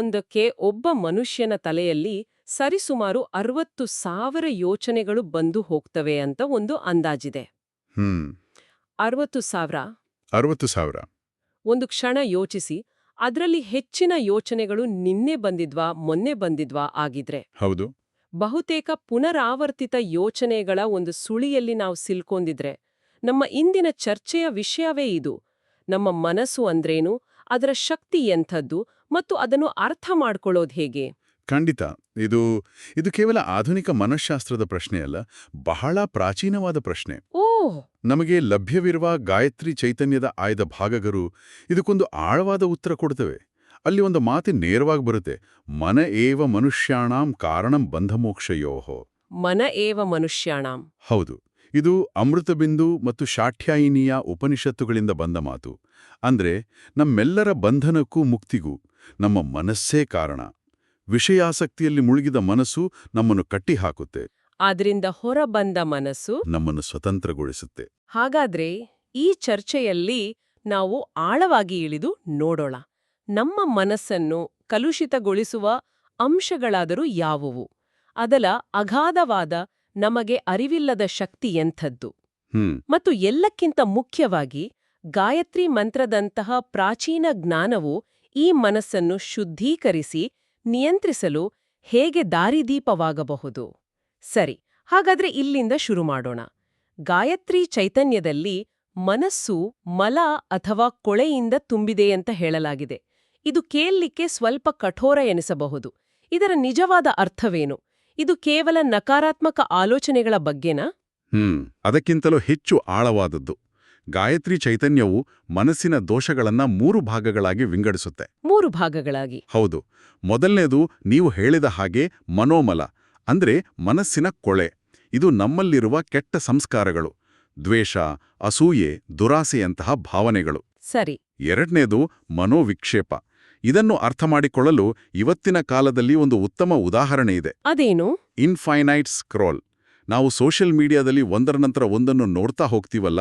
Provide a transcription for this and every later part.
ಒಂದಕ್ಕೆ ಒಬ್ಬ ಮನುಷ್ಯನ ತಲೆಯಲ್ಲಿ ಸರಿಸುಮಾರು 60,000 ಯೋಚನೆಗಳು ಬಂದು ಹೋಗ್ತವೆ ಅಂತ ಒಂದು ಅಂದಾಜಿದೆ. ಹ್ಮ್ 60,000. 60,000. ಒಂದು ಕ್ಷಣ ಯೋಚಿಸಿ, ಅದ್ರಲ್ಲಿ ಹೆಚ್ಚಿನ ಯೋಚನೆಗಳು ನಿನ್ನೆ ಬಂದಿದ್ವಾ ಮೊನ್ನೆ ಬಂದಿದ್ವಾ ಆಗಿದ್ರೆ. ಹೌದು. ಬಹುತೇಕ ಪುನರಾವರ್ತಿತ ಯೋಚನೆಗಳ ಒಂದು ಸುಳಿಯಲ್ಲಿ ನಾವು ಸಿಲ್ಕೊಂಡಿದ್ರೆ ನಮ್ಮ ಇಂದಿನ ಚರ್ಚೆಯ ವಿಷಯವೇ ಇದು. ನಮ್ಮ ಮನಸ್ಸು ಅಂದ್ರೇನು, ಅದರ ಶಕ್ತಿ ಎಂಥದ್ದು ಮತ್ತು ಅದನ್ನು ಅರ್ಥ ಮಾಡ್ಕೊಳ್ಳೋದು ಹೇಗೆ? ಖಂಡಿತ. ಇದು ಕೇವಲ ಆಧುನಿಕ ಮನಃಶಾಸ್ತ್ರದ ಪ್ರಶ್ನೆಯಲ್ಲ, ಬಹಳ ಪ್ರಾಚೀನವಾದ ಪ್ರಶ್ನೆ. ಓಹ್, ನಮಗೆ ಲಭ್ಯವಿರುವ ಗಾಯತ್ರಿ ಚೈತನ್ಯದ ಆಯ್ದ ಭಾಗಗಳು ಇದಕ್ಕೊಂದು ಆಳವಾದ ಉತ್ತರ ಕೊಡ್ತವೆ. ಅಲ್ಲಿ ಒಂದು ಮಾತು ನೇರವಾಗಿ ಬರುತ್ತೆ: ಮನ ಏವ ಮನುಷ್ಯಾಣಾಂ ಕಾರಣಂ ಬಂಧಮೋಕ್ಷಯೋಹೋ. ಮನ ಏವ ಮನುಷ್ಯಾಣಾಂ. ಹೌದು, ಇದು ಅಮೃತಬಿಂದು ಮತ್ತು ಶಾಠ್ಯಾಯಿನಿಯ ಉಪನಿಷತ್ತುಗಳಿಂದ ಬಂದ ಮಾತು. ಅಂದ್ರೆ ನಮ್ಮೆಲ್ಲರ ಬಂಧನಕ್ಕೂ ಮುಕ್ತಿಗೂ ನಮ್ಮ ಮನಸ್ಸೇ ಕಾರಣ. ವಿಷಯಾಸಕ್ತಿಯಲ್ಲಿ ಮುಳುಗಿದ ಮನಸ್ಸು ನಮ್ಮನ್ನು ಕಟ್ಟಿಹಾಕುತ್ತೆ. ಆದ್ರಿಂದ ಹೊರಬಂದ ಮನಸ್ಸು ನಮ್ಮನ್ನು ಸ್ವತಂತ್ರಗೊಳಿಸುತ್ತೆ. ಹಾಗಾದ್ರೆ ಈ ಚರ್ಚೆಯಲ್ಲಿ ನಾವು ಆಳವಾಗಿ ಇಳಿದು ನೋಡೋಣ. ನಮ್ಮ ಮನಸ್ಸನ್ನು ಕಲುಷಿತಗೊಳಿಸುವ ಅಂಶಗಳಾದರೂ ಯಾವುವು? ಅದರ ಅಗಾಧವಾದ, ನಮಗೆ ಅರಿವಿಲ್ಲದ ಶಕ್ತಿ ಎಂಥದ್ದು? ಮತ್ತು ಎಲ್ಲಕ್ಕಿಂತ ಮುಖ್ಯವಾಗಿ, ಗಾಯತ್ರಿ ಮಂತ್ರದಂತಹ ಪ್ರಾಚೀನ ಜ್ಞಾನವು ಈ ಮನಸ್ಸನ್ನು ಶುದ್ಧೀಕರಿಸಿ ನಿಯಂತ್ರಿಸಲು ಹೇಗೆ ದಾರಿದೀಪವಾಗಬಹುದು? ಸರಿ, ಹಾಗಾದ್ರೆ ಇಲ್ಲಿಂದ ಶುರು ಮಾಡೋಣ. ಗಾಯತ್ರಿ ಚೈತನ್ಯದಲ್ಲಿ ಮನಸ್ಸು ಮಲ ಅಥವಾ ಕೊಳೆಯಿಂದ ತುಂಬಿದೆಯಂತ ಹೇಳಲಾಗಿದೆ. ಇದು ಕೇಳಲಿಕ್ಕೆ ಸ್ವಲ್ಪ ಕಠೋರ ಎನಿಸಬಹುದು. ಇದರ ನಿಜವಾದ ಅರ್ಥವೇನು? ಇದು ಕೇವಲ ನಕಾರಾತ್ಮಕ ಆಲೋಚನೆಗಳ ಬಗ್ಗೆನಾ? ಅದಕ್ಕಿಂತಲೂ ಹೆಚ್ಚು ಆಳವಾದದ್ದು. ಗಾಯತ್ರಿ ಚೈತನ್ಯವು ಮನಸ್ಸಿನ ದೋಷಗಳನ್ನ 3 ಭಾಗಗಳಾಗಿ ವಿಂಗಡಿಸುತ್ತೆ. 3 ಭಾಗಗಳಾಗಿ? ಹೌದು. ಮೊದಲನೇದು ನೀವು ಹೇಳಿದ ಹಾಗೆ ಮನೋಮಲ, ಅಂದ್ರೆ ಮನಸ್ಸಿನ ಕೊಳೆ. ಇದು ನಮ್ಮಲ್ಲಿರುವ ಕೆಟ್ಟ ಸಂಸ್ಕಾರಗಳು, ದ್ವೇಷ, ಅಸೂಯೆ, ದುರಾಸೆಯಂತಹ ಭಾವನೆಗಳು. ಸರಿ. ಎರಡನೇದು ಮನೋವಿಕ್ಷೇಪ. ಇದನ್ನು ಅರ್ಥಮಾಡಿಕೊಳ್ಳಲು ಇವತ್ತಿನ ಕಾಲದಲ್ಲಿ ಒಂದು ಉತ್ತಮ ಉದಾಹರಣೆ ಇದೆ. ಅದೇನು? Infinite scroll. ನಾವು ಸೋಷಿಯಲ್ ಮೀಡಿಯಾದಲ್ಲಿ ಒಂದರ ನಂತರ ಒಂದನ್ನು ನೋಡ್ತಾ ಹೋಗ್ತೀವಲ್ಲ,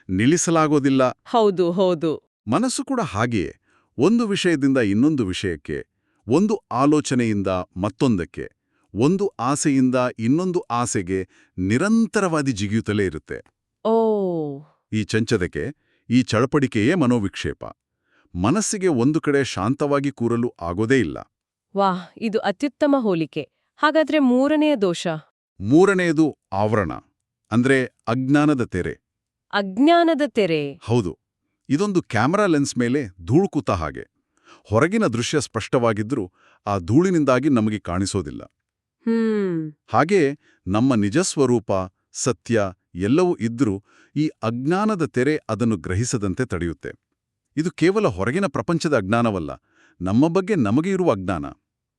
ನಿಲ್ಲಿಸಲಾಗೋದಿಲ್ಲ. ಹೌದು ಹೌದು. ಮನಸ್ಸು ಕೂಡ ಹಾಗೆಯೇ. ಒಂದು ವಿಷಯದಿಂದ ಇನ್ನೊಂದು ವಿಷಯಕ್ಕೆ, ಒಂದು ಆಲೋಚನೆಯಿಂದ ಮತ್ತೊಂದಕ್ಕೆ, ಒಂದು ಆಸೆಯಿಂದ ಇನ್ನೊಂದು ಆಸೆಗೆ ನಿರಂತರವಾದಿ ಜಿಗಿಯುತ್ತಲೇ ಇರುತ್ತೆ. ಓ, ಈ ಚಂಚದಕ್ಕೆ, ಈ ಚಳಪಡಿಕೆಯೇ ಮನೋವಿಕ್ಷೇಪ. ಮನಸ್ಸಿಗೆ ಒಂದು ಕಡೆ ಶಾಂತವಾಗಿ ಕೂರಲು ಆಗೋದೇ ಇಲ್ಲ. ವಾಹ್, ಇದು ಅತ್ಯುತ್ತಮ ಹೋಲಿಕೆ. ಹಾಗಾದ್ರೆ ಮೂರನೆಯ ದೋಷ? ಮೂರನೆಯದು ಆವರಣ, ಅಂದ್ರೆ ಅಜ್ಞಾನದ ತೆರೆ. ಅಜ್ಞಾನದ ತೆರೆ? ಹೌದು. ಇದೊಂದು ಕ್ಯಾಮೆರಾ ಲೆನ್ಸ್ ಮೇಲೆ ಧೂಳು ಕೂತ ಹಾಗೆ. ಹೊರಗಿನ ದೃಶ್ಯ ಸ್ಪಷ್ಟವಾಗಿದ್ರೂ ಆ ಧೂಳಿನಿಂದಾಗಿ ನಮಗೆ ಕಾಣಿಸೋದಿಲ್ಲ. ಹಾಗೆಯೇ ನಮ್ಮ ನಿಜಸ್ವರೂಪ, ಸತ್ಯ ಎಲ್ಲವೂ ಇದ್ರೂ ಈ ಅಜ್ಞಾನದ ತೆರೆ ಅದನ್ನು ಗ್ರಹಿಸದಂತೆ ತಡೆಯುತ್ತೆ. ಇದು ಕೇವಲ ಹೊರಗಿನ ಪ್ರಪಂಚದ ಅಜ್ಞಾನವಲ್ಲ, ನಮ್ಮ ಬಗ್ಗೆ ನಮಗೆ ಇರುವ ಅಜ್ಞಾನ.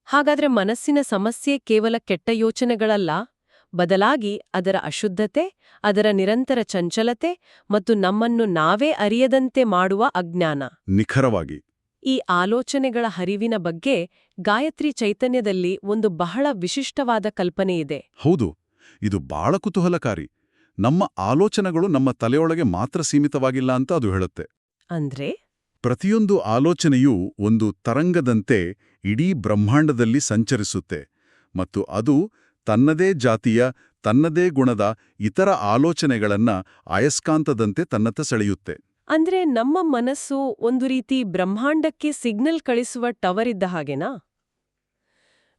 ಹಾಗಾದ್ರೆ ಮನಸ್ಸಿನ ಸಮಸ್ಯೆ ಕೇವಲ ಕೆಟ್ಟ ಯೋಚನೆಗಳಲ್ಲ, ಬದಲಾಗಿ ಅದರ ಅಶುದ್ಧತೆ, ಅದರ ನಿರಂತರ ಚಂಚಲತೆ ಮತ್ತು ನಮ್ಮನ್ನು ನಾವೇ ಅರಿಯದಂತೆ ಮಾಡುವ ಅಜ್ಞಾನ. ನಿಖರವಾಗಿ. ಈ ಆಲೋಚನೆಗಳ ಹರಿವಿನ ಬಗ್ಗೆ ಗಾಯತ್ರಿ ಚೈತನ್ಯದಲ್ಲಿ ಒಂದು ಬಹಳ ವಿಶಿಷ್ಟವಾದ ಕಲ್ಪನೆಯಿದೆ. ಹೌದು, ಇದು ಬಹಳ ಕುತೂಹಲಕಾರಿ. ನಮ್ಮ ಆಲೋಚನೆಗಳು ನಮ್ಮ ತಲೆಯೊಳಗೆ ಮಾತ್ರ ಸೀಮಿತವಾಗಿಲ್ಲ ಅಂತ ಅದು ಹೇಳುತ್ತೆ. ಅಂದ್ರೆ? ಪ್ರತಿಯೊಂದು ಆಲೋಚನೆಯೂ ಒಂದು ತರಂಗದಂತೆ ಇಡೀ ಬ್ರಹ್ಮಾಂಡದಲ್ಲಿ ಸಂಚರಿಸುತ್ತೆ, ಮತ್ತು ಅದು ತನ್ನದೇ ಜಾತಿಯ, ತನ್ನದೇ ಗುಣದ ಇತರ ಆಲೋಚನೆಗಳನ್ನ ಅಯಸ್ಕಾಂತದಂತೆ ತನ್ನತ್ತ ಸೆಳೆಯುತ್ತೆ. ಅಂದ್ರೆ ನಮ್ಮ ಮನಸ್ಸು ಒಂದು ರೀತಿ ಬ್ರಹ್ಮಾಂಡಕ್ಕೆ ಸಿಗ್ನಲ್ ಕಳಿಸುವ ಟವರ್ ಇದ್ದ ಹಾಗೆನಾ?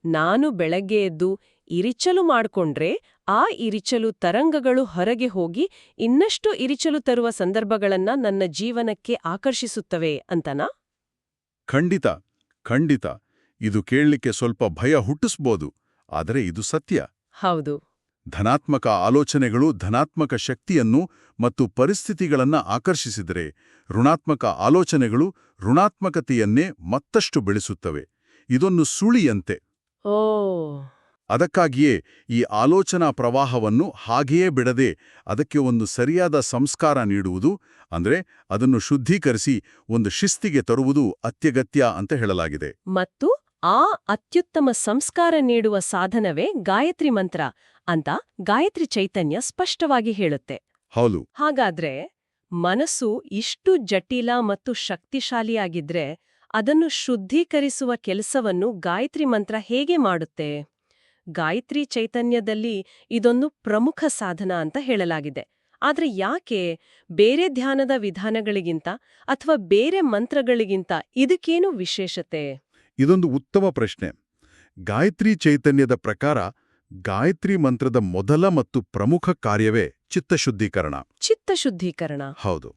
ನಾನು ಬೆಳಗ್ಗೆ ಎದ್ದು ಇರಿಚಲು ಮಾಡ್ಕೊಂಡ್ರೆ ಆ ಇರಿಚಲು ತರಂಗಗಳು ಹೊರಗೆ ಹೋಗಿ ಇನ್ನಷ್ಟು ಇರಿಚಲು ತರುವ ಸಂದರ್ಭಗಳನ್ನ ನನ್ನ ಜೀವನಕ್ಕೆ ಆಕರ್ಷಿಸುತ್ತವೆ ಅಂತನಾ? ಖಂಡಿತ, ಖಂಡಿತ. ಇದು ಕೇಳಲಿಕ್ಕೆ ಸ್ವಲ್ಪ ಭಯ ಹುಟ್ಟಿಸ್ಬೋದು, ಆದರೆ ಇದು ಸತ್ಯ. ಹೌದು. ಧನಾತ್ಮಕ ಆಲೋಚನೆಗಳು ಧನಾತ್ಮಕ ಶಕ್ತಿಯನ್ನು ಮತ್ತು ಪರಿಸ್ಥಿತಿಗಳನ್ನ ಆಕರ್ಷಿಸಿದರೆ, ಋಣಾತ್ಮಕ ಆಲೋಚನೆಗಳು ಋಣಾತ್ಮಕತೆಯನ್ನೇ ಮತ್ತಷ್ಟು ಬೆಳೆಸುತ್ತವೆ. ಇದೊಂದು ಸುಳಿಯಂತೆ. ಓ. ಅದಕ್ಕಾಗಿಯೇ ಈ ಆಲೋಚನಾ ಪ್ರವಾಹವನ್ನು ಹಾಗೆಯೇ ಬಿಡದೆ ಅದಕ್ಕೆ ಒಂದು ಸರಿಯಾದ ಸಂಸ್ಕಾರ ನೀಡುವುದು, ಅಂದ್ರೆ ಅದನ್ನು ಶುದ್ಧೀಕರಿಸಿ ಒಂದು ಶಿಸ್ತಿಗೆ ತರುವುದು ಅತ್ಯಗತ್ಯ ಅಂತ ಹೇಳಲಾಗಿದೆ. ಮತ್ತು ಆ ಅತ್ಯುತ್ತಮ ಸಂಸ್ಕಾರ ನೀಡುವ ಸಾಧನವೇ ಗಾಯತ್ರಿ ಮಂತ್ರ ಅಂತ ಗಾಯತ್ರಿ ಚೈತನ್ಯ ಸ್ಪಷ್ಟವಾಗಿ ಹೇಳುತ್ತೆ. ಹೌದು. ಹಾಗಾದ್ರೆ ಮನಸ್ಸು ಇಷ್ಟು ಜಟಿಲ ಮತ್ತು ಶಕ್ತಿಶಾಲಿಯಾಗಿದ್ರೆ ಅದನ್ನು ಶುದ್ಧೀಕರಿಸುವ ಕೆಲಸವನ್ನು ಗಾಯತ್ರಿ ಮಂತ್ರ ಹೇಗೆ ಮಾಡುತ್ತೆ? ಗಾಯತ್ರಿ ಚೈತನ್ಯದಲ್ಲಿ ಇದೊಂದು ಪ್ರಮುಖ ಸಾಧನ ಅಂತ ಹೇಳಲಾಗಿದೆ. ಆದ್ರೆ ಯಾಕೆ ಬೇರೆ ಧ್ಯಾನದ ವಿಧಾನಗಳಿಗಿಂತ ಅಥವಾ ಬೇರೆ ಮಂತ್ರಗಳಿಗಿಂತ ಇದಕ್ಕೇನು ವಿಶೇಷತೆ? ಇದೊಂದು ಉತ್ತಮ ಪ್ರಶ್ನೆ. ಗಾಯತ್ರಿ ಚೈತನ್ಯದ ಪ್ರಕಾರ ಗಾಯತ್ರಿ ಮಂತ್ರದ ಮೊದಲ ಮತ್ತು ಪ್ರಮುಖ ಕಾರ್ಯವೇ ಚಿತ್ತಶುದ್ಧೀಕರಣ. ಚಿತ್ತಶುದ್ಧೀಕರಣ. ಹೌದು.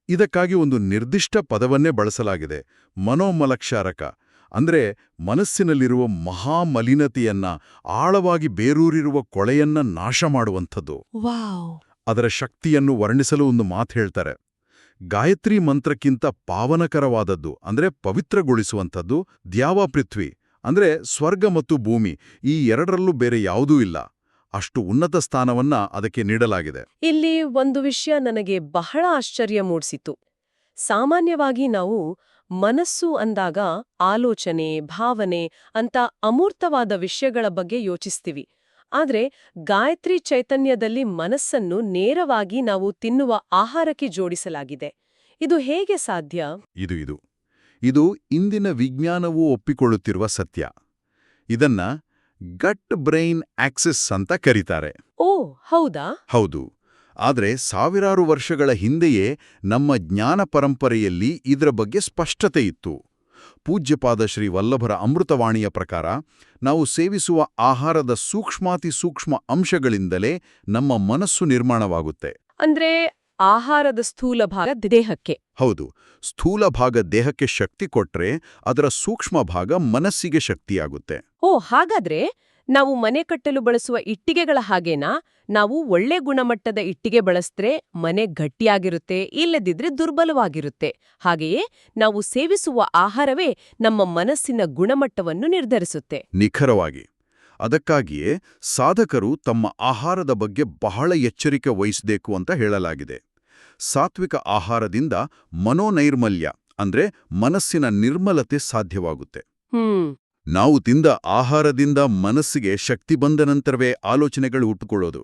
ಇದಕ್ಕಾಗಿ ಒಂದು ನಿರ್ದಿಷ್ಟ ಪದವನ್ನೇ ಬಳಸಲಾಗಿದೆ, ಮನೋಮಲಕ್ಷಾರಕ. ಅಂದ್ರೆ ಮನಸ್ಸಿನಲ್ಲಿರುವ ಮಹಾಮಲಿನತೆಯನ್ನ, ಆಳವಾಗಿ ಬೇರೂರಿರುವ ಕೊಳೆಯನ್ನ ನಾಶ ಮಾಡುವಂಥದ್ದು. ವಾವ್! ಅದರ ಶಕ್ತಿಯನ್ನು ವರ್ಣಿಸಲು ಒಂದು ಮಾತು ಹೇಳ್ತಾರೆ. ಗಾಯತ್ರಿ ಮಂತ್ರಕ್ಕಿಂತ ಪಾವನಕರವಾದದ್ದು ಅಂದ್ರೆ ಪವಿತ್ರಗೊಳಿಸುವಂಥದ್ದು ದ್ಯಾವ ಪೃಥ್ವಿ ಅಂದ್ರೆ ಸ್ವರ್ಗ ಮತ್ತು ಭೂಮಿ, ಈ ಎರಡರಲ್ಲೂ ಬೇರೆ ಯಾವುದೂ ಇಲ್ಲ. ಅಷ್ಟು ಉನ್ನತ ಸ್ಥಾನವನ್ನ ಅದಕ್ಕೆ ನೀಡಲಾಗಿದೆ. ಇಲ್ಲಿ ಒಂದು ವಿಷಯ ನನಗೆ ಬಹಳ ಆಶ್ಚರ್ಯ ಮೂಡಿಸಿತು. ಸಾಮಾನ್ಯವಾಗಿ ನಾವು ಮನಸ್ಸು ಅಂದಾಗ ಆಲೋಚನೆ, ಭಾವನೆ ಅಂತ ಅಮೂರ್ತವಾದ ವಿಷಯಗಳ ಬಗ್ಗೆ ಯೋಚಿಸ್ತೀವಿ. ಆದ್ರೆ ಗಾಯತ್ರಿ ಚೈತನ್ಯದಲ್ಲಿ ಮನಸ್ಸನ್ನು ನೇರವಾಗಿ ನಾವು ತಿನ್ನುವ ಆಹಾರಕ್ಕೆ ಜೋಡಿಸಲಾಗಿದೆ. ಇದು ಹೇಗೆ ಸಾಧ್ಯ? ಇದು ಇಂದಿನ ವಿಜ್ಞಾನವೂ ಒಪ್ಪಿಕೊಳ್ಳುತ್ತಿರುವ ಸತ್ಯ. ಇದನ್ನ ಗಟ್ ಬ್ರೈನ್ ಆಕ್ಸಿಸ್ ಅಂತ ಕರೀತಾರೆ. ಓ, ಹೌದಾ? ಹೌದು. ಆದ್ರೆ ಸಾವಿರಾರು ವರ್ಷಗಳ ಹಿಂದೆಯೇ ನಮ್ಮ ಜ್ಞಾನ ಪರಂಪರೆಯಲ್ಲಿ ಇದರ ಬಗ್ಗೆ ಸ್ಪಷ್ಟತೆ ಇತ್ತು. ಪೂಜ್ಯಪಾದ ಶ್ರೀ ವಲ್ಲಭರ ಅಮೃತವಾಣಿಯ ಪ್ರಕಾರ ನಾವು ಸೇವಿಸುವ ಆಹಾರದ ಸೂಕ್ಷ್ಮಾತಿ ಸೂಕ್ಷ್ಮ ಅಂಶಗಳಿಂದಲೇ ನಮ್ಮ ಮನಸ್ಸು ನಿರ್ಮಾಣವಾಗುತ್ತೆ. ಅಂದ್ರೆ ಆಹಾರದ ಸ್ಥೂಲ ಭಾಗ ದೇಹಕ್ಕೆ. ಹೌದು. ಸ್ಥೂಲ ಭಾಗ ದೇಹಕ್ಕೆ ಶಕ್ತಿ ಕೊಟ್ರೆ ಅದರ ಸೂಕ್ಷ್ಮ ಭಾಗ ಮನಸ್ಸಿಗೆ ಶಕ್ತಿಯಾಗುತ್ತೆ. ಓ, ಹಾಗಾದ್ರೆ ನಾವು ಮನೆ ಕಟ್ಟಲು ಬಳಸುವ ಇಟ್ಟಿಗೆಗಳ ಹಾಗೇನಾ? ನಾವು ಒಳ್ಳೆ ಗುಣಮಟ್ಟದ ಇಟ್ಟಿಗೆ ಬಳಸಿದ್ರೆ ಮನೆ ಗಟ್ಟಿಯಾಗಿರುತ್ತೆ, ಇಲ್ಲದಿದ್ರೆ ದುರ್ಬಲವಾಗಿರುತ್ತೆ. ಹಾಗೆಯೇ ನಾವು ಸೇವಿಸುವ ಆಹಾರವೇ ನಮ್ಮ ಮನಸ್ಸಿನ ಗುಣಮಟ್ಟವನ್ನು ನಿರ್ಧರಿಸುತ್ತೆ. ನಿಖರವಾಗಿ. ಅದಕ್ಕಾಗಿಯೇ ಸಾಧಕರು ತಮ್ಮ ಆಹಾರದ ಬಗ್ಗೆ ಬಹಳ ಎಚ್ಚರಿಕೆ ವಹಿಸಬೇಕು ಅಂತ ಹೇಳಲಾಗಿದೆ. ಸಾತ್ವಿಕ ಆಹಾರದಿಂದ ಮನೋನೈರ್ಮಲ್ಯ ಅಂದ್ರೆ ಮನಸ್ಸಿನ ನಿರ್ಮಲತೆ ಸಾಧ್ಯವಾಗುತ್ತೆ. ನಾವು ತಿಂದ ಆಹಾರದಿಂದ ಮನಸ್ಸಿಗೆ ಶಕ್ತಿ ಬಂದ ನಂತರವೇ ಆಲೋಚನೆಗಳು ಹುಟ್ಟುಕೊಳ್ಳೋದು.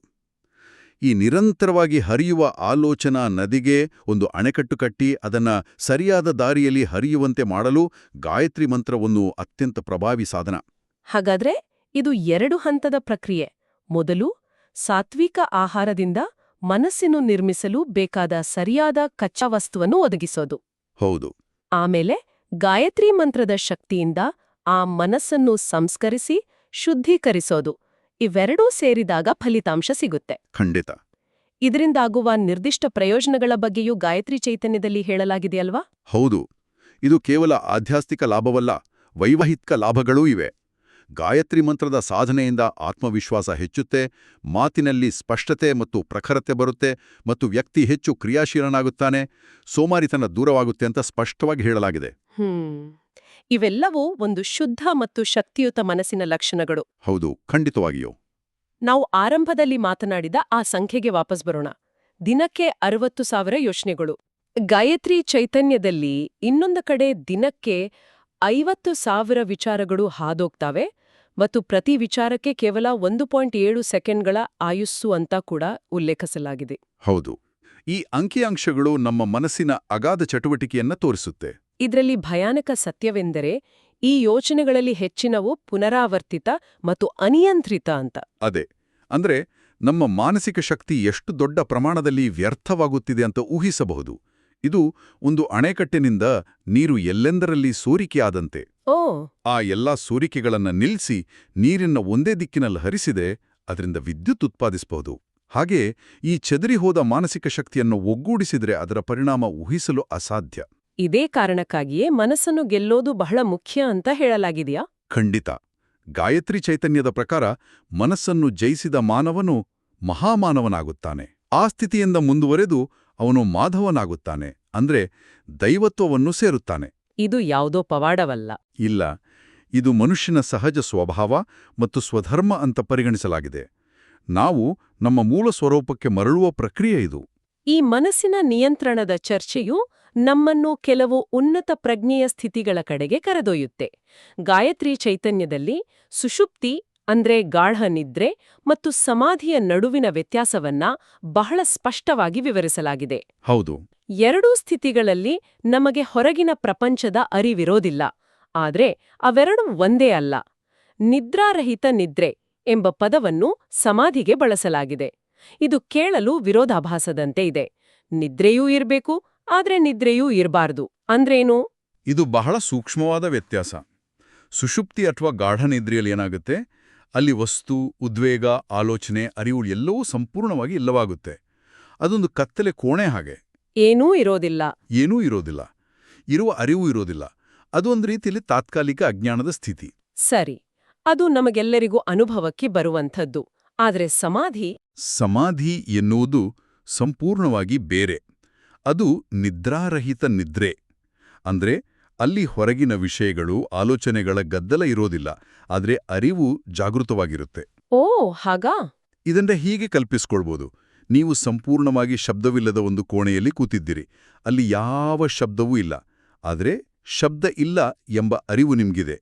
ಈ ನಿರಂತರವಾಗಿ ಹರಿಯುವ ಆಲೋಚನಾ ನದಿಗೆ ಒಂದು ಅಣೆಕಟ್ಟು ಕಟ್ಟಿ ಅದನ್ನ ಸರಿಯಾದ ದಾರಿಯಲ್ಲಿ ಹರಿಯುವಂತೆ ಮಾಡಲು ಗಾಯತ್ರಿ ಮಂತ್ರ ಒಂದು ಅತ್ಯಂತ ಪ್ರಭಾವಿ ಸಾಧನ. ಹಾಗಾದ್ರೆ ಇದು 2 ಹಂತದ ಪ್ರಕ್ರಿಯೆ. ಮೊದಲು ಸಾತ್ವಿಕ ಆಹಾರದಿಂದ ಮನಸ್ಸಿನ ನಿರ್ಮಿಸಲು ಬೇಕಾದ ಸರಿಯಾದ ಕಚ್ಚಾ ವಸ್ತುವನ್ನು ಒದಗಿಸೋದು. ಹೌದು. ಆಮೇಲೆ ಗಾಯತ್ರಿ ಮಂತ್ರದ ಶಕ್ತಿಯಿಂದ ಆ ಮನಸ್ಸನ್ನು ಸಂಸ್ಕರಿಸಿ ಶುದ್ಧೀಕರಿಸೋದು. ಇವೆರಡೂ ಸೇರಿದಾಗ ಫಲಿತಾಂಶ ಸಿಗುತ್ತೆ. ಖಂಡಿತ. ಇದರಿಂದಾಗುವ ನಿರ್ದಿಷ್ಟ ಪ್ರಯೋಜನಗಳ ಬಗ್ಗೆಯೂ ಗಾಯತ್ರಿ ಚೈತನ್ಯದಲ್ಲಿ ಹೇಳಲಾಗಿದೆಯಲ್ವಾ? ಹೌದು. ಇದು ಕೇವಲ ಆಧ್ಯಾತ್ಮಿಕ ಲಾಭವಲ್ಲ, ವೈವಾಹಿಕ ಲಾಭಗಳೂ ಇವೆ. ಗಾಯತ್ರಿ ಮಂತ್ರದ ಸಾಧನೆಯಿಂದ ಆತ್ಮವಿಶ್ವಾಸ ಹೆಚ್ಚುತ್ತೆ, ಮಾತಿನಲ್ಲಿ ಸ್ಪಷ್ಟತೆ ಮತ್ತು ಪ್ರಖರತೆ ಬರುತ್ತೆ, ಮತ್ತು ವ್ಯಕ್ತಿ ಹೆಚ್ಚು ಕ್ರಿಯಾಶೀಲನಾಗುತ್ತಾನೆ, ಸೋಮಾರಿತನ ದೂರವಾಗುತ್ತೆ ಅಂತ ಸ್ಪಷ್ಟವಾಗಿ ಹೇಳಲಾಗಿದೆ. ಇವೆಲ್ಲವೂ ಒಂದು ಶುದ್ಧ ಮತ್ತು ಶಕ್ತಿಯುತ ಮನಸ್ಸಿನ ಲಕ್ಷಣಗಳು. ಹೌದು, ಖಂಡಿತವಾಗಿಯೂ. ನಾವು ಆರಂಭದಲ್ಲಿ ಮಾತನಾಡಿದ ಆ ಸಂಖ್ಯೆಗೆ ವಾಪಸ್ ಬರೋಣ. ದಿನಕ್ಕೆ 60,000 ಯೋಚನೆಗಳು. ಗಾಯತ್ರಿ ಚೈತನ್ಯದಲ್ಲಿ ಇನ್ನೊಂದು ಕಡೆ ದಿನಕ್ಕೆ 50,000 ವಿಚಾರಗಳು ಹಾದೋಗ್ತಾವೆ ಮತ್ತು ಪ್ರತಿ ವಿಚಾರಕ್ಕೆ ಕೇವಲ 1.7 ಸೆಕೆಂಡ್ಗಳ ಆಯುಸ್ಸು ಅಂತ ಕೂಡ ಉಲ್ಲೇಖಿಸಲಾಗಿದೆ. ಹೌದು. ಈ ಅಂಕಿಅಂಶಗಳು ನಮ್ಮ ಮನಸ್ಸಿನ ಅಗಾಧ ಚಟುವಟಿಕೆಯನ್ನ ತೋರಿಸುತ್ತೆ. ಇದರಲ್ಲಿ ಭಯಾನಕ ಸತ್ಯವೆಂದರೆ ಈ ಯೋಚನೆಗಳಲ್ಲಿ ಹೆಚ್ಚಿನವು ಪುನರಾವರ್ತಿತ ಮತ್ತು ಅನಿಯಂತ್ರಿತ ಅಂತ. ಅದೇ. ಅಂದ್ರೆ ನಮ್ಮ ಮಾನಸಿಕ ಶಕ್ತಿ ಎಷ್ಟು ದೊಡ್ಡ ಪ್ರಮಾಣದಲ್ಲಿ ವ್ಯರ್ಥವಾಗುತ್ತಿದೆ ಅಂತ ಊಹಿಸಬಹುದು. ಇದು ಒಂದು ಅಣೆಕಟ್ಟಿನಿಂದ ನೀರು ಎಲ್ಲೆಂದರಲ್ಲಿ ಸೋರಿಕೆಯಾದಂತೆ. ಆ ಎಲ್ಲಾ ಸೋರಿಕೆಗಳನ್ನ ನಿಲ್ಲಿಸಿ ನೀರಿನ ಒಂದೇ ದಿಕ್ಕಿನಲ್ಲಿ ಹರಿಸಿದೆ ಅದರಿಂದ ವಿದ್ಯುತ್ ಉತ್ಪಾದಿಸಬಹುದು. ಹಾಗೆ ಈ ಚೆದರಿ ಹೋದ ಮಾನಸಿಕ ಶಕ್ತಿಯನ್ನು ಒಗ್ಗೂಡಿಸಿದ್ರೆ ಅದರ ಪರಿಣಾಮ ಊಹಿಸಲು ಅಸಾಧ್ಯ. ಇದೇ ಕಾರಣಕ್ಕಾಗಿಯೇ ಮನಸ್ಸನ್ನು ಗೆಲ್ಲೋದು ಬಹಳ ಮುಖ್ಯ ಅಂತ ಹೇಳಲಾಗಿದೆಯಾ? ಖಂಡಿತ. ಗಾಯತ್ರಿ ಚೈತನ್ಯದ ಪ್ರಕಾರ ಮನಸ್ಸನ್ನು ಜಯಿಸಿದ ಮಾನವನು ಮಹಾಮಾನವನಾಗುತ್ತಾನೆ. ಆ ಸ್ಥಿತಿಯಿಂದ ಮುಂದುವರೆದು ಅವನು ಮಾಧವನಾಗುತ್ತಾನೆ, ಅಂದ್ರೆ ದೈವತ್ವವನ್ನು ಸೇರುತ್ತಾನೆ. ಇದು ಯಾವುದೋ ಪವಾಡವಲ್ಲ. ಇಲ್ಲ, ಇದು ಮನುಷ್ಯನ ಸಹಜ ಸ್ವಭಾವ ಮತ್ತು ಸ್ವಧರ್ಮ ಅಂತ ಪರಿಗಣಿಸಲಾಗಿದೆ. ನಾವು ನಮ್ಮ ಮೂಲ ಸ್ವರೂಪಕ್ಕೆ ಮರಳುವ ಪ್ರಕ್ರಿಯೆ ಇದು. ಈ ಮನಸ್ಸಿನ ನಿಯಂತ್ರಣದ ಚರ್ಚೆಯು ನಮ್ಮನ್ನು ಕೆಲವು ಉನ್ನತ ಪ್ರಜ್ಞೆಯ ಸ್ಥಿತಿಗಳ ಕಡೆಗೆ ಕರೆದೊಯ್ಯುತ್ತೆ. ಗಾಯತ್ರಿ ಚೈತನ್ಯದಲ್ಲಿ ಸುಷುಪ್ತಿ ಅಂದ್ರೆ ಗಾಢ ನಿದ್ರೆ ಮತ್ತು ಸಮಾಧಿಯ ನಡುವಿನ ವ್ಯತ್ಯಾಸವನ್ನ ಬಹಳ ಸ್ಪಷ್ಟವಾಗಿ ವಿವರಿಸಲಾಗಿದೆ. ಹೌದು. ಎರಡೂ ಸ್ಥಿತಿಗಳಲ್ಲಿ ನಮಗೆ ಹೊರಗಿನ ಪ್ರಪಂಚದ ಅರಿವಿರೋದಿಲ್ಲ. ಆದ್ರೆ ಅವೆರಡೂ ಒಂದೇ ಅಲ್ಲ. ನಿದ್ರಾರಹಿತ ನಿದ್ರೆ ಎಂಬ ಪದವನ್ನು ಸಮಾಧಿಗೆ ಬಳಸಲಾಗಿದೆ. ಇದು ಕೇಳಲು ವಿರೋಧಾಭಾಸದಂತೆ ಇದೆ. ನಿದ್ರೆಯೂ ಇರ್ಬೇಕು, ಆದ್ರೆ ನಿದ್ರೆಯೂ ಇರಬಾರ್ದು ಅಂದ್ರೇನು? ಇದು ಬಹಳ ಸೂಕ್ಷ್ಮವಾದ ವ್ಯತ್ಯಾಸ. ಸುಷುಪ್ತಿ ಅಥವಾ ಗಾಢನಿದ್ರೆಯಲ್ಲಿ ಏನಾಗುತ್ತೆ, ಅಲ್ಲಿ ವಸ್ತು, ಉದ್ವೇಗ, ಆಲೋಚನೆ, ಅರಿವು ಎಲ್ಲವೂ ಸಂಪೂರ್ಣವಾಗಿ ಇಲ್ಲವಾಗುತ್ತೆ. ಅದೊಂದು ಕತ್ತಲೆ ಕೋಣೆ ಹಾಗೆ. ಏನೂ ಇರೋದಿಲ್ಲ. ಏನೂ ಇರೋದಿಲ್ಲ. ಇರುವ ಅರಿವು ಇರೋದಿಲ್ಲ. ಅದು ಒಂದು ರೀತಿಯಲ್ಲಿ ತಾತ್ಕಾಲಿಕ ಅಜ್ಞಾನದ ಸ್ಥಿತಿ. ಸರಿ, ಅದು ನಮಗೆಲ್ಲರಿಗೂ ಅನುಭವಕ್ಕೆ ಬರುವಂಥದ್ದು. ಆದ್ರೆ ಸಮಾಧಿ ಎನ್ನುವುದು ಸಂಪೂರ್ಣವಾಗಿ ಬೇರೆ. ಅದು ನಿದ್ರಾರಹಿತ ನಿದ್ರೆ. ಅಂದ್ರೆ ಅಲ್ಲಿ ಹೊರಗಿನ ವಿಷಯಗಳು, ಆಲೋಚನೆಗಳ ಗದ್ದಲ ಇರೋದಿಲ್ಲ, ಆದ್ರೆ ಅರಿವು ಜಾಗೃತವಾಗಿರುತ್ತೆ. ಓ ಹಾಗಾ? ಇದನ್ನೇ ಹೀಗೆ ಕಲ್ಪಿಸ್ಕೊಳ್ಬೋದು. ನೀವು ಸಂಪೂರ್ಣವಾಗಿ ಶಬ್ದವಿಲ್ಲದ ಒಂದು ಕೋಣೆಯಲ್ಲಿ ಕೂತಿದ್ದೀರಿ. ಅಲ್ಲಿ ಯಾವ ಶಬ್ದವೂ ಇಲ್ಲ. ಆದರೆ ಶಬ್ದ ಇಲ್ಲ ಎಂಬ ಅರಿವು ನಿಮ್ಗಿದೆ.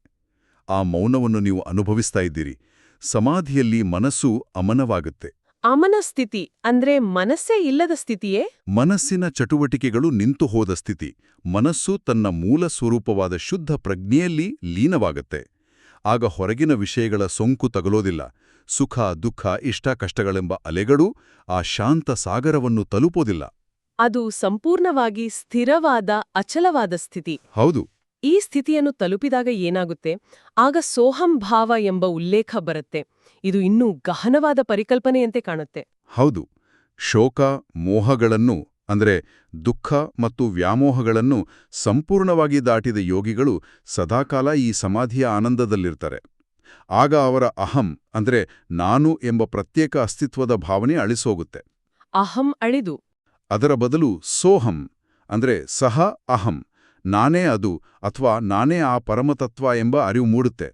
ಆ ಮೌನವನ್ನು ನೀವು ಅನುಭವಿಸ್ತಾ ಇದ್ದೀರಿ. ಸಮಾಧಿಯಲ್ಲಿ ಮನಸ್ಸು ಅಮನವಾಗುತ್ತೆ. ಅಮನ ಸ್ಥಿತಿ ಅಂದ್ರೆ ಮನಸ್ಸೇ ಇಲ್ಲದ ಸ್ಥಿತಿಯೇ? ಮನಸ್ಸಿನ ಚಟುವಟಿಕೆಗಳು ನಿಂತು ಹೋದ ಸ್ಥಿತಿ. ಮನಸ್ಸು ತನ್ನ ಮೂಲ ಸ್ವರೂಪವಾದ ಶುದ್ಧ ಪ್ರಜ್ಞೆಯಲ್ಲಿ ಲೀನವಾಗುತ್ತೆ. ಆಗ ಹೊರಗಿನ ವಿಷಯಗಳ ಸೋಂಕು ತಗಲೋದಿಲ್ಲ. ಸುಖ, ದುಃಖ, ಇಷ್ಟ, ಕಷ್ಟಗಳೆಂಬ ಅಲೆಗಳು ಆ ಶಾಂತ ಸಾಗರವನ್ನು ತಲುಪೋದಿಲ್ಲ. ಅದು ಸಂಪೂರ್ಣವಾಗಿ ಸ್ಥಿರವಾದ, ಅಚಲವಾದ ಸ್ಥಿತಿ. ಹೌದು. ಈ ಸ್ಥಿತಿಯನ್ನು ತಲುಪಿದಾಗ ಏನಾಗುತ್ತೆ? ಆಗ ಸೋಹಂಭಾವ ಎಂಬ ಉಲ್ಲೇಖ ಬರುತ್ತೆ. ಇದು ಇನ್ನೂ ಗಹನವಾದ ಪರಿಕಲ್ಪನೆಯಂತೆ ಕಾಣುತ್ತೆ. ಹೌದು. ಶೋಕ, ಮೋಹಗಳನ್ನು ಅಂದ್ರೆ ದುಃಖ ಮತ್ತು ವ್ಯಾಮೋಹಗಳನ್ನು ಸಂಪೂರ್ಣವಾಗಿ ದಾಟಿದ ಯೋಗಿಗಳು ಸದಾಕಾಲ ಈ ಸಮಾಧಿಯ ಆನಂದದಲ್ಲಿರ್ತಾರೆ. ಆಗ ಅವರ ಅಹಂ ಅಂದ್ರೆ ನಾನು ಎಂಬ ಪ್ರತ್ಯೇಕ ಅಸ್ತಿತ್ವದ ಭಾವನೆ ಅಳಿಸೋಗುತ್ತೆ. ಅಹಂ ಅಳಿದು ಅದರ ಬದಲು ಸೋಹಂ ಅಂದ್ರೆ ಸಹ ಅಹಂ, ನಾನೇ ಅದು ಅಥವಾ ನಾನೇ ಆ ಪರಮತತ್ವ ಎಂಬ ಅರಿವು ಮೂಡುತ್ತೆ.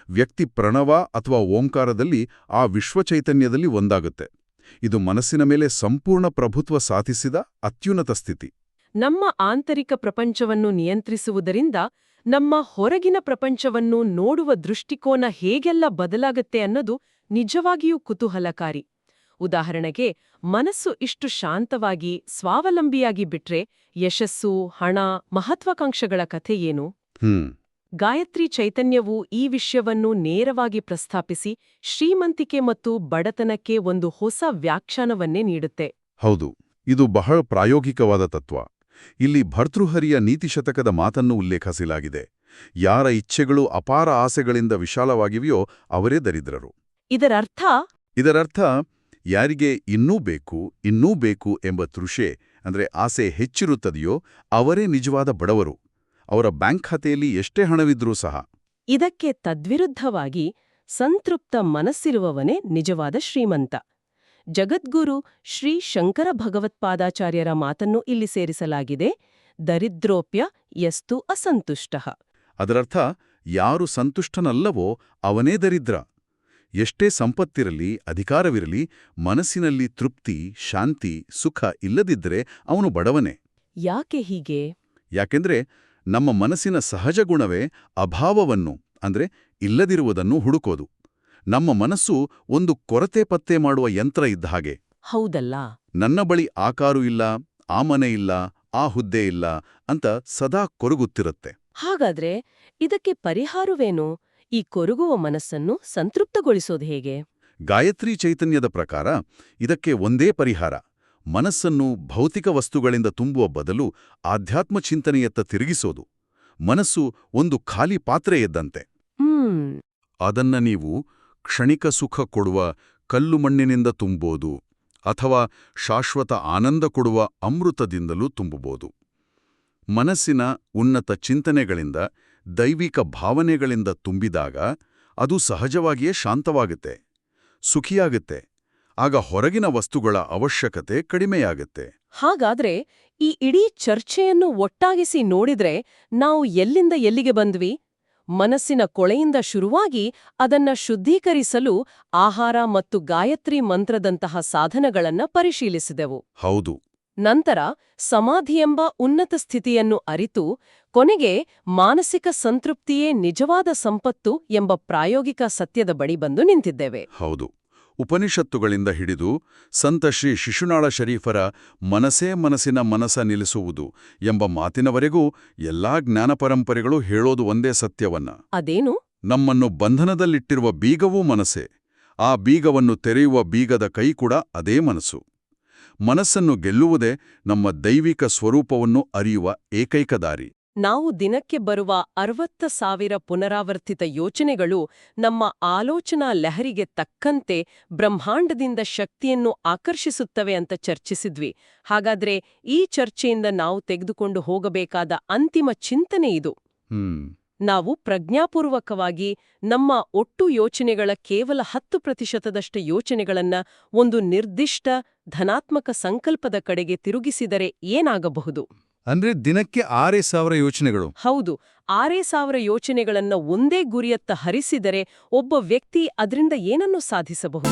ವ್ಯಕ್ತಿ ಪ್ರಣವ ಅಥವಾ ಓಂಕಾರದಲ್ಲಿ ಆ ವಿಶ್ವಚೈತನ್ಯದಲ್ಲಿ ಒಂದಾಗುತ್ತೆ. ಇದು ಮನಸ್ಸಿನ ಮೇಲೆ ಸಂಪೂರ್ಣ ಪ್ರಭುತ್ವ ಸಾಧಿಸಿದ ಅತ್ಯುನ್ನತ ಸ್ಥಿತಿ. ನಮ್ಮ ಆಂತರಿಕ ಪ್ರಪಂಚವನ್ನು ನಿಯಂತ್ರಿಸುವುದರಿಂದ ನಮ್ಮ ಹೊರಗಿನ ಪ್ರಪಂಚವನ್ನು ನೋಡುವ ದೃಷ್ಟಿಕೋನ ಹೇಗೆಲ್ಲ ಬದಲಾಗತ್ತೆ ಅನ್ನೋದು ನಿಜವಾಗಿಯೂ ಕುತೂಹಲಕಾರಿ. ಉದಾಹರಣೆಗೆ, ಮನಸ್ಸು ಇಷ್ಟು ಶಾಂತವಾಗಿ, ಸ್ವಾವಲಂಬಿಯಾಗಿ ಬಿಟ್ರೆ ಯಶಸ್ಸು, ಹಣ, ಮಹತ್ವಾಕಾಂಕ್ಷೆಗಳ ಕಥೆ ಏನು? ಗಾಯತ್ರಿ ಚೈತನ್ಯವು ಈ ವಿಷಯವನ್ನು ನೇರವಾಗಿ ಪ್ರಸ್ತಾಪಿಸಿ ಶ್ರೀಮಂತಿಕೆ ಮತ್ತು ಬಡತನಕ್ಕೆ ಒಂದು ಹೊಸ ವ್ಯಾಖ್ಯಾನವನ್ನೇ ನೀಡುತ್ತೆ. ಹೌದು, ಇದು ಬಹಳ ಪ್ರಾಯೋಗಿಕವಾದ ತತ್ವ. ಇಲ್ಲಿ ಭರ್ತೃಹರಿಯ ನೀತಿಶತಕದ ಮಾತನ್ನು ಉಲ್ಲೇಖಿಸಲಾಗಿದೆ. ಯಾರ ಇಚ್ಛೆಗಳು ಅಪಾರ ಆಸೆಗಳಿಂದ ವಿಶಾಲವಾಗಿವೆಯೋ ಅವರೇ ದರಿದ್ರರು. ಇದರರ್ಥ ಯಾರಿಗೆ ಇನ್ನೂ ಬೇಕು ಎಂಬ ತೃಷೆ ಅಂದ್ರೆ ಆಸೆ ಹೆಚ್ಚಿರುತ್ತದೆಯೋ ಅವರೇ ನಿಜವಾದ ಬಡವರು. ಅವರ ಬ್ಯಾಂಕ್ ಖಾತೆಯಲ್ಲಿ ಎಷ್ಟೇ ಹಣವಿದ್ರೂ ಸಹ. ಇದಕ್ಕೆ ತದ್ವಿರುದ್ಧವಾಗಿ ಸಂತೃಪ್ತ ಮನಸ್ಸಿರುವವನೇ ನಿಜವಾದ ಶ್ರೀಮಂತ. ಜಗದ್ಗುರು ಶ್ರೀ ಶಂಕರ ಭಗವತ್ಪಾದಾಚಾರ್ಯರ ಮಾತನ್ನು ಇಲ್ಲಿ ಸೇರಿಸಲಾಗಿದೆ. ದರಿದ್ರೋಪ್ಯ ಯಸ್ತು ಅಸಂತುಷ್ಟಃ. ಅದರರ್ಥ ಯಾರು ಸಂತುಷ್ಟನಲ್ಲವೋ ಅವನೇ ದರಿದ್ರ. ಎಷ್ಟೇ ಸಂಪತ್ತಿರಲಿ, ಅಧಿಕಾರವಿರಲಿ, ಮನಸ್ಸಿನಲ್ಲಿ ತೃಪ್ತಿ, ಶಾಂತಿ, ಸುಖ ಇಲ್ಲದಿದ್ದರೆ ಅವನು ಬಡವನೇ. ಯಾಕೆ ಹೀಗೆ? ಯಾಕೆಂದ್ರೆ ನಮ್ಮ ಮನಸ್ಸಿನ ಸಹಜ ಗುಣವೇ ಅಭಾವವನ್ನು ಅಂದ್ರೆ ಇಲ್ಲದಿರುವುದನ್ನು ಹುಡುಕೋದು. ನಮ್ಮ ಮನಸ್ಸು ಒಂದು ಕೊರತೆ ಪತ್ತೆ ಮಾಡುವ ಯಂತ್ರ ಇದ್ದ ಹಾಗೆ. ಹೌದಲ್ಲ? ನನ್ನ ಬಳಿ ಆ ಕಾರು ಇಲ್ಲ, ಆ ಮನೆ ಇಲ್ಲ, ಆ ಹುದ್ದೆ ಇಲ್ಲ ಅಂತ ಸದಾ ಕೊರಗುತ್ತಿರುತ್ತೆ. ಹಾಗಾದ್ರೆ ಇದಕ್ಕೆ ಪರಿಹಾರವೇನು? ಈ ಕೊರಗುವ ಮನಸ್ಸನ್ನು ಸಂತೃಪ್ತಗೊಳಿಸೋದು ಹೇಗೆ? ಗಾಯತ್ರಿ ಚೈತನ್ಯದ ಪ್ರಕಾರ ಇದಕ್ಕೆ ಒಂದೇ ಪರಿಹಾರ. ಮನಸ್ಸನ್ನು ಭೌತಿಕ ವಸ್ತುಗಳಿಂದ ತುಂಬುವ ಬದಲು ಆಧ್ಯಾತ್ಮ ಚಿಂತನೆಯತ್ತ ತಿರುಗಿಸೋದು. ಮನಸ್ಸು ಒಂದು ಖಾಲಿ ಪಾತ್ರೆ ಇದ್ದಂತೆ. ಅದನ್ನ ನೀವು ಕ್ಷಣಿಕ ಸುಖ ಕೊಡುವ ಕಲ್ಲು ಮಣ್ಣಿನಿಂದ ತುಂಬೋದು ಅಥವಾ ಶಾಶ್ವತ ಆನಂದ ಕೊಡುವ ಅಮೃತದಿಂದಲೂ ತುಂಬಬಹುದು. ಮನಸ್ಸಿನ ಉನ್ನತ ಚಿಂತನೆಗಳಿಂದ, ದೈವಿಕ ಭಾವನೆಗಳಿಂದ ತುಂಬಿದಾಗ ಅದು ಸಹಜವಾಗಿಯೇ ಶಾಂತವಾಗುತ್ತೆ, ಸುಖಿಯಾಗುತ್ತೆ. ಆಗ ಹೊರಗಿನ ವಸ್ತುಗಳ ಅವಶ್ಯಕತೆ ಕಡಿಮೆಯಾಗುತ್ತೆ. ಹಾಗಾದ್ರೆ ಈ ಇಡೀ ಚರ್ಚೆಯನ್ನು ಒಟ್ಟಾಗಿಸಿ ನೋಡಿದ್ರೆ ನಾವು ಎಲ್ಲಿಂದ ಎಲ್ಲಿಗೆ ಬಂದ್ವಿ? ಮನಸ್ಸಿನ ಕೊಳೆಯಿಂದ ಶುರುವಾಗಿ ಅದನ್ನ ಶುದ್ಧೀಕರಿಸಲು ಆಹಾರ ಮತ್ತು ಗಾಯತ್ರಿ ಮಂತ್ರದಂತಹ ಸಾಧನಗಳನ್ನ ಪರಿಶೀಲಿಸಿದೆವು. ಹೌದು. ನಂತರ ಸಮಾಧಿಯೆಂಬ ಉನ್ನತ ಸ್ಥಿತಿಯನ್ನು ಅರಿತು ಕೊನೆಗೆ ಮಾನಸಿಕ ಸಂತೃಪ್ತಿಯೇ ನಿಜವಾದ ಸಂಪತ್ತು ಎಂಬ ಪ್ರಾಯೋಗಿಕ ಸತ್ಯದ ಬಳಿ ಬಂದು ನಿಂತಿದ್ದೇವೆ. ಹೌದು. ಉಪನಿಷತ್ತುಗಳಿಂದ ಹಿಡಿದು ಸಂತ ಶ್ರೀ ಶಿಶುನಾಳ ಶರೀಫರ ಮನಸ್ಸೇ ಮನಸ್ಸಿನ ಮನಸ್ಸ ನಿಲ್ಲಿಸುವುದು ಎಂಬ ಮಾತಿನವರೆಗೂ ಎಲ್ಲಾ ಜ್ಞಾನಪರಂಪರೆಗಳು ಹೇಳೋದು ಒಂದೇ ಸತ್ಯವನ್ನ. ಅದೇನು? ನಮ್ಮನ್ನು ಬಂಧನದಲ್ಲಿಟ್ಟಿರುವ ಬೀಗವೂ ಮನಸ್ಸೇ. ಆ ಬೀಗವನ್ನು ತೆರೆಯುವ ಬೀಗದ ಕೈ ಕೂಡ ಅದೇ ಮನಸ್ಸು. ಮನಸ್ಸನ್ನು ಗೆಲ್ಲುವುದೇ ನಮ್ಮ ದೈವಿಕ ಸ್ವರೂಪವನ್ನು ಅರಿಯುವ ಏಕೈಕ ದಾರಿ. ನಾವು ದಿನಕ್ಕೆ ಬರುವ 60,000 ಪುನರಾವರ್ತಿತ ಯೋಚನೆಗಳು ನಮ್ಮ ಆಲೋಚನಾ ಲಹರಿಗೆ ತಕ್ಕಂತೆ ಬ್ರಹ್ಮಾಂಡದಿಂದ ಶಕ್ತಿಯನ್ನು ಆಕರ್ಷಿಸುತ್ತವೆ ಅಂತ ಚರ್ಚಿಸಿದ್ವಿ. ಹಾಗಾದ್ರೆ ಈ ಚರ್ಚೆಯಿಂದ ನಾವು ತೆಗೆದುಕೊಂಡು ಹೋಗಬೇಕಾದ ಅಂತಿಮ ಚಿಂತನೆ ಇದು. ನಾವು ಪ್ರಜ್ಞಾಪೂರ್ವಕವಾಗಿ ನಮ್ಮ ಒಟ್ಟು ಯೋಚನೆಗಳ ಕೇವಲ 10% ಯೋಚನೆಗಳನ್ನ ಒಂದು ನಿರ್ದಿಷ್ಟ ಧನಾತ್ಮಕ ಸಂಕಲ್ಪದ ಕಡೆಗೆ ತಿರುಗಿಸಿದರೆ ಏನಾಗಬಹುದು? ಅಂದ್ರೆ ದಿನಕ್ಕೆ 6,000 ಯೋಚನೆಗಳು. ಹೌದು, 6,000 ಯೋಚನೆಗಳನ್ನ ಒಂದೇ ಗುರಿಯತ್ತ ಹರಿಸಿದರೆ ಒಬ್ಬ ವ್ಯಕ್ತಿ ಅದರಿಂದ ಏನನ್ನು ಸಾಧಿಸಬಹುದು?